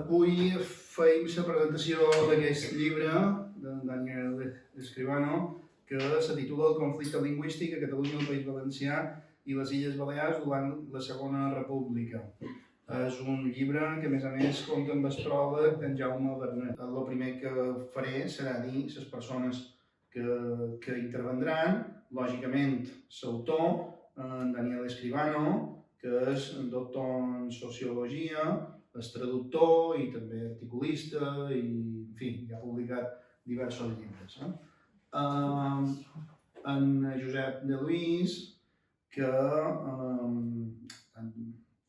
Avui feim la presentació d'aquest llibre de Daniel Escribano que se titula El conflicte lingüístic a Catalunya, el País Valencià i les Illes Balears durant la Segona República. És un llibre que, a més, compta amb el pròleg d'en Jaume Bernet. El primer que faré serà dir les persones que intervendran. Lògicament, l'autor, en Daniel Escribano, que és doctor en Sociologia, és traductor i també articulista i, en fi, ja ha publicat diversos llibres. En Josep de Luis, que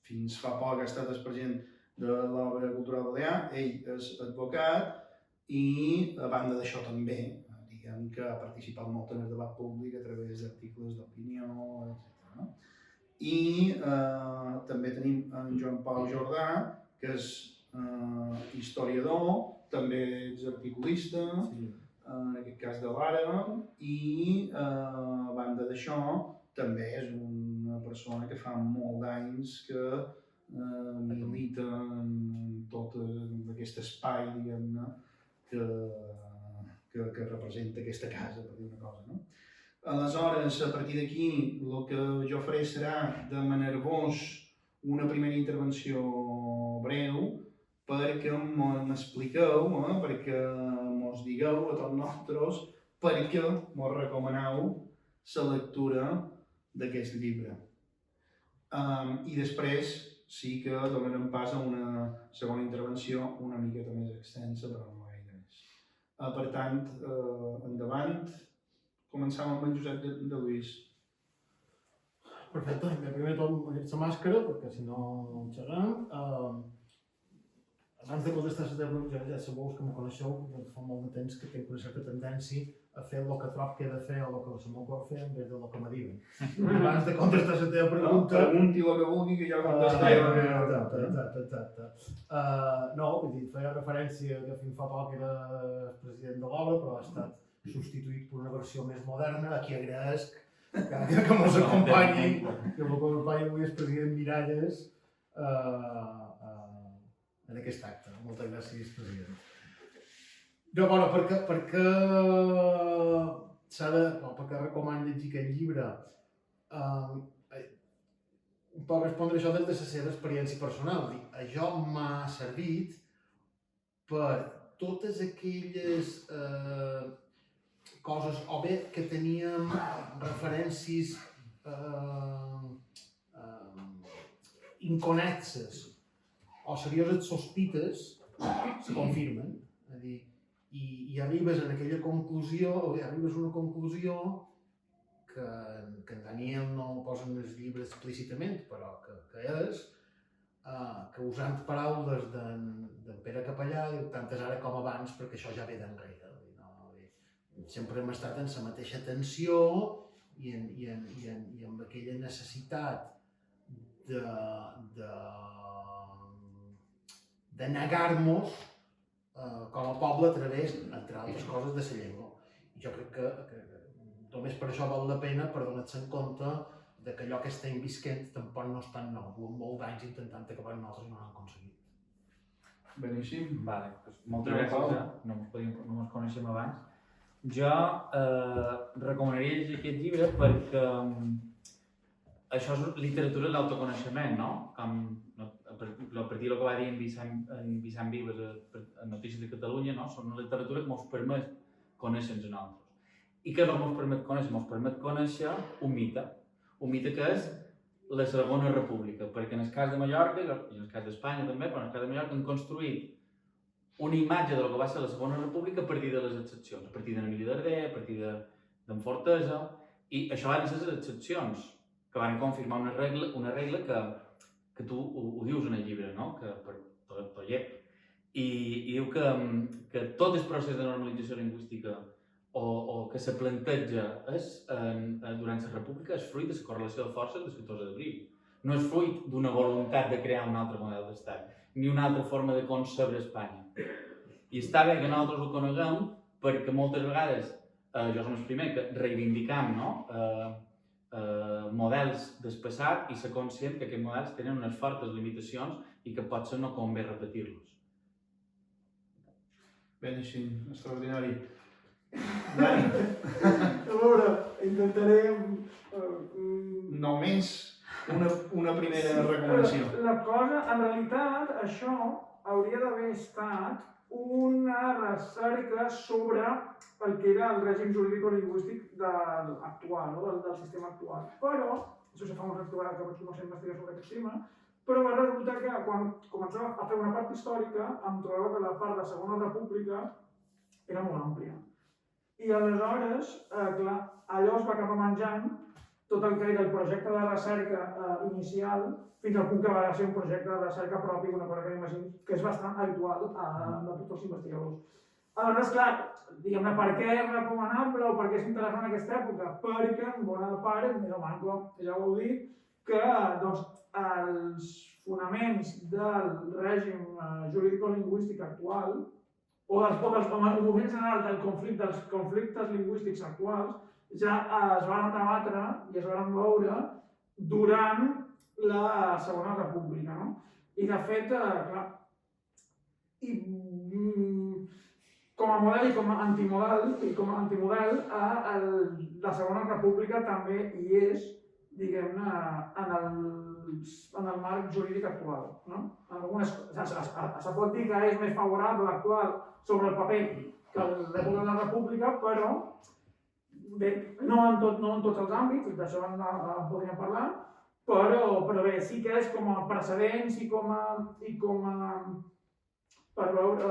fins fa poc ha estat el president de l'Obra Cultural Balear, ell és advocat i, a banda d'això també, diguem que ha participat molt en el debat públic a través d'articles d'opinió, etc. I també tenim en Joan Pau Jordà, que és historiador, també és articulista, en aquest cas de l'Ara, i a banda d'això també és una persona que fa molt d'anys que milita en tot aquest espai, diguem-ne, que representa aquesta casa, per dir una cosa, no? Aleshores, a partir d'aquí, el que jo faré serà demanar-vos una primera intervenció breu perquè m'expliqueu, perquè mos digueu a tots nosaltres per què mos recomaneu la lectura d'aquest llibre. I després sí que donarem pas a una segona intervenció una miqueta més extensa, però no gaire més. Per tant, endavant. Començam amb en Josep de Luis. Perfecte. Primer de tot m'he posat la màscara, perquè si no xerrem. Abans de contestar la teva pregunta, ja sabeu que me coneixeu, fa molt de temps que tinc una certa tendència a fer el que trob que he de fer o el que se m'ocorre fer en vez del que me diuen. Abans de contestar la teva pregunta... Pregunti el que vulgui que ja contestaré. Exacte. No, vull dir, feia referència que fins fa poc era president de l'obra, però ha estat substituït per una versió més moderna, a qui agraesc que mos acompanyi, que m'acompanyi avui el president Miralles en aquest acte. Moltes gràcies, president. Perquè recomano llegir aquest llibre, un poc respondre això des de la seva experiència personal. Això m'ha servit per totes aquelles coses, o bé que teníem referències inconnexes o serioses sospites, se confirmen. I arribes a una conclusió que en Daniel no ho posa en el llibre explícitament, però que és que usant paraules d'en Pere Capellà, tantes ara com abans, perquè això ja ve d'enrere. Sempre hem estat en la mateixa tensió i amb aquella necessitat de negar-nos com a poble a través, entre altres coses, de la llengua. I jo crec que només per això val la pena per donar-se en compte que allò que estem visquent tampoc no és tan nou. Duem molts anys intentant acabar nosaltres i no l'hem aconseguit. Beníssim. Vale, moltes gràcies. No ens coneixem abans. Jo recomanaria llegir aquest llibre perquè això és literatura de l'autoconeixement, no? A partir del que va dir en Vicent Vives a Notícies de Catalunya, no? Són una literatura que ens permet conèixer-nos a nosaltres. I què no ens permet conèixer? Ens permet conèixer un mite que és la Segona República, perquè en el cas de Mallorca, i en el cas d'Espanya també, però en el cas de Mallorca han construït una imatge del que va ser la Segona República a partir de les excepcions, a partir d'Emili Darder, a partir d'en Fortesa, i això van ser les excepcions, que van confirmar una regla que tu ho dius en el llibre, no? Que per Tollep. I diu que tot el procés de normalització lingüística o que se planteja durant la República és fruit de la correlació de forces del 14 d'abril. No és fruit d'una voluntat de crear un altre model d'estat, ni una altra forma de concebre Espanya. I està bé que nosaltres ho coneguem perquè moltes vegades, jo som el primer que reivindicam, models del passat i ser conscient que aquests models tenen unes fortes limitacions i que potser no convé repetir-los. Beníssim, extraordinari. Dani, A veure, intentarem... només una primera recomanació. La cosa, en realitat, això hauria d'haver estat una recerca sobre el que era el règim jurídico-lingüístic actual, no? del sistema actual. Però, això se fa un rectorat que vaig començar a investigar sobre aquest tema, però va resultar que quan començava a fer una part històrica em trobava que la part de Segona República era molt àmplia. I aleshores, clar, allò es va acabar menjant tot el que era el projecte de recerca inicial, fins al punt que va ser un projecte de recerca propi, una cosa que m'imagino que és bastant habitual de tots els investigadors. Aleshores, clar, diguem-ne, per què és recomanable o per què és interessant en aquesta època? Perquè, en bona part, més o menys, com ja ho heu dit, que doncs, els fonaments del règim jurídico-lingüístic actual o dels moviments generals dels conflictes lingüístics actuals ja es van debatre i es van veure durant la Segona República, no? I de fet, clar, com a model i com a antimodel, la Segona República també hi és, diguem-ne, en el marc jurídic actual, no? Se pot dir que és més favorable l'actual sobre el paper que l'època de la República, però bé, no en tots els àmbits, d'això en podríem parlar, però bé, sí que és com a precedents i com a per veure,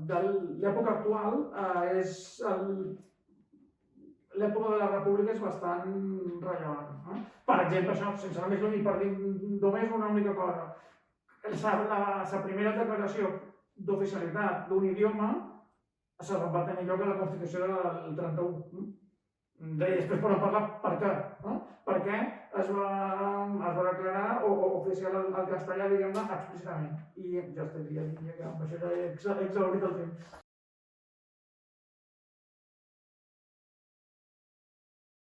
de l'època actual, l'època de la República és bastant rellevant. Per exemple, això, sense anar més lluny, per dir només una única cosa, la primera declaració d'oficialitat d'un idioma va tenir lloc a la Constitució del 31. Després podem parlar per què, no? Per què es va declarar oficial el castellà, diguem-ne, explícitament. I ja estaria, diria que amb això ja he exhaurit el temps.